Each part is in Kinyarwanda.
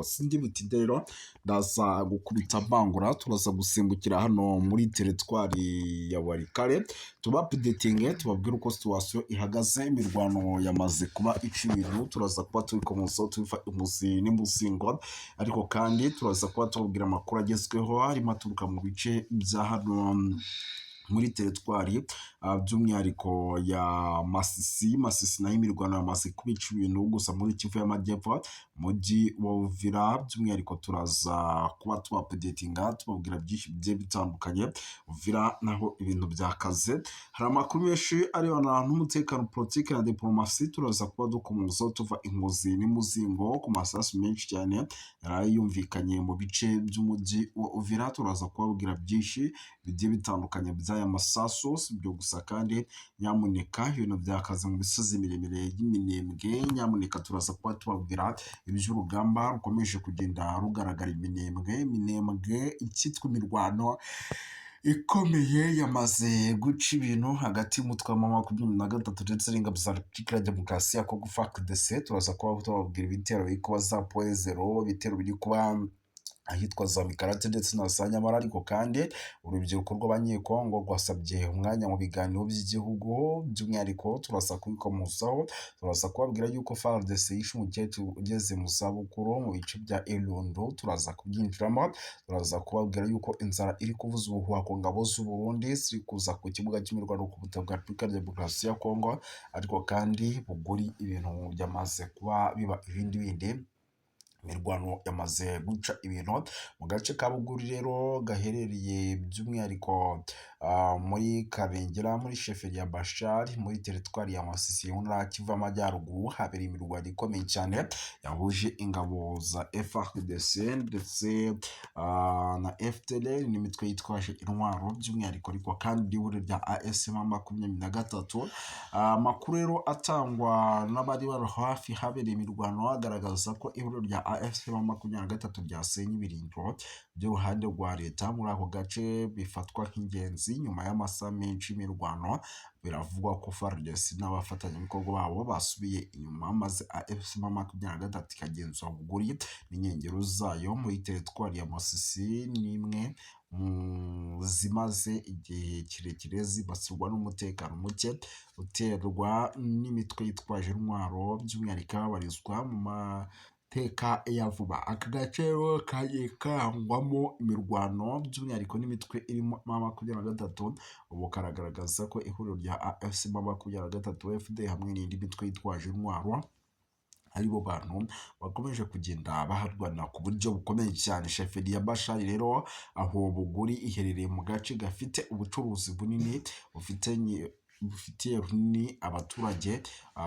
Sindi butinde rero ndaza gukubita bangura turaza gusimbukira hano muri teritwari ya Warikare tubapudetinge tubabwire uko situation ihagaze imirwano yamaze kuba icibintu turaza kuba turi komoso tubifa imuzi n'umuzingo ariko kandi turaza kuba tubabwira amakuru agezweho harimo aturuka mu bice bya hano muri teritwari by'umwihariko ya Masisi nayo imirwano yamaze kubica ibintu gusa muri Kivu y'Amajyepfo mujyi wa Uvira by'umwihariko turaza kuba tubapudetinga tubabwira byinshi bigiye bitandukanye Uvira naho ibintu byakaze hari amakuru menshi arebana n'umutekano politike na diplomasi turaza kuba dukomoza tuva imuzi n'imuzingo ku masasu menshi cyane yari yumvikanye mu bice by'umujyi wa Uvira turaza kubabwira byinshi bigiye bitandukanye by'aya masasu si byo gusa kandi nyamuneka ibintu byakaze mu misozi miremire y'Iminembwe nyamuneka turaza kuba tubabwira iby'urugamba rukomeje kugenda rugaragara Iminembwe icyitwa imirwano ikomeye yamaze guca ibintu hagati y'umutwe wa M23 ndetse n'ingabo za Repubulika ya Demokarasi ya Kongo FARDC turaza kuba tubabwira ibitero biri kuba za Poezero ibitero biri kuba ahitwa za Mikarate ndetse na za Nyamara ariko kandi urubyiruko rw'abanyekongo rwasabye umwanya mu biganiro by'igihugu by'umwihariko turaza kubikomozaho turaza kubabwira yuko FARDC yishe umukecuru ugeze mu zabukuru mu bice bya Elondo turaza kubyinjiramo turaza kubabwira yuko inzara iri kuvuza ubuhuha ku ngabo z'u Burundi ziri kuza ku kibuga cy'imirwano ku butaka bwa Repubulika ya Demokarasi ya Kongo ariko kandi Buguri ibintu byamaze kuba biba ibindi imirwano yamaze guca ibintu mu gace ka Buguri rero gaherereye by'umwihariko muri Kabengera muri sheferi ya Bashari muri teritwari ya Masisi y'Intara Kivu y'Amajyaruguru habereye imirwano ikomeye cyane yahuje ingabo za FARDC ndetse na FDLR n'imitwe yitwaje intwaro by'umwihariko ariko kandi ihuriro rya AS23 amakuru rero atangwa n'abari bari hafi habereye imirwano agaragaza ko ihuriro rya AS23 ryasenye ibirindiro by'uruhande rwa leta muri ako gace bifatwa nk'ingenzi nyuma y'amasaha menshi y'imirwano biravugwa ko FARDC n'abafatanyabikorwa babo basubiye inyuma maze AS23 ikagenzura Buguri n'inkengero zayo muri teritwari ya Masisi n'imwe zimaze igihe kirekire zibasirwa n'umutekano muke uterwa n'imitwe yitwaje intwaro by'umwihariko babarizwa mu mateka ya vuba aka gace rero kagiye karangwamo imirwano by'umwihariko n'imitwe irimo M23 ubu karagaragaza ko ihuriro rya AS23 FD hamwe n'indi mitwe yitwaje intwaro aribo bantu bakomeje kugenda baharwana ku buryo bukomeye cyane sheferi ya Bashari rero aho Buguri iherereye mu gace gafite ubucuruzi bunini bufitiye runini abaturage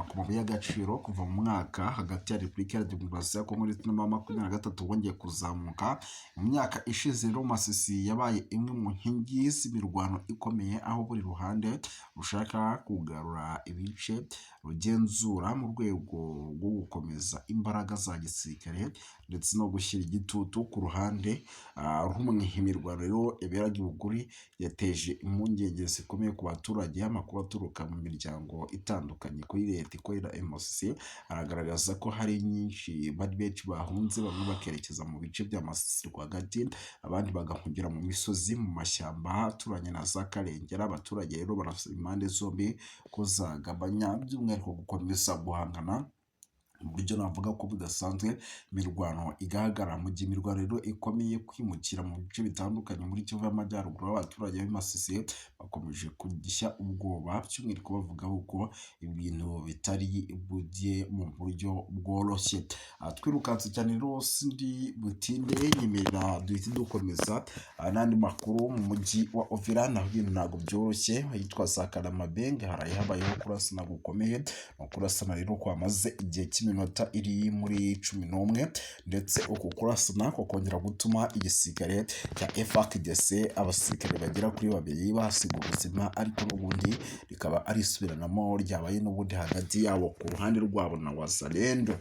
ku mabuye y'agaciro kuva mu mwaka hagati ya Repubulika ya Demokarasi ya Kongo ndetse na M23 wongeye kuzamuka mu myaka ishize rero Masisi yabaye imwe mu nkingi z'imirwano ikomeye aho buri ruhande rushaka kugarura ibice rugenzura mu rwego rwo gukomeza imbaraga za gisirikare ndetse no gushyira igitutu ku ruhande rumwe imirwano rero iberaga i Buguri yateje impungenge zikomeye ku baturage amakuru aturuka mu miryango itandukanye kuri leta ikorera MSC aragaragaza ko hari nyinshi bari benshi bahunze bamwe bakerekeza mu bice bya Masisi rwagati abandi bagahungira mu misozi mu mashyamba aturanye na za Karengera abaturage rero barasaba impande zombi ko zagabanya by'umwihariko gukomeza guhangana mu buryo navuga ko budasanzwe imirwano igaragara mu gihe imirwano rero ikomeye kwimukira mu bice bitandukanye muri Kivu y'Amajyaruguru abaturage b'Imasisi bakomeje kugishya ubwoba by'umwihariko bavuga ko ibintu bitari bujye mu buryo bworoshye twirukanse cyane rero sindi butinde nyemerera duhite dukomeza n'andi makuru mu mujyi wa Uvira naho ibintu ntabwo byoroshye yitwa Sakaramabenge haraye habayeho kurasana gukomeye no kurasana rero kwamaze igihe iminota iri muri 11 ndetse uku kurasana ko kongera gutuma igisirikare cya FARDC abasirikare bagera kuri babiri bahasiga ubuzima ariko n'ubundi rikaba ari isubiranamo ryabaye n'ubundi hagati yabo ku ruhande rwabo na Wazalendo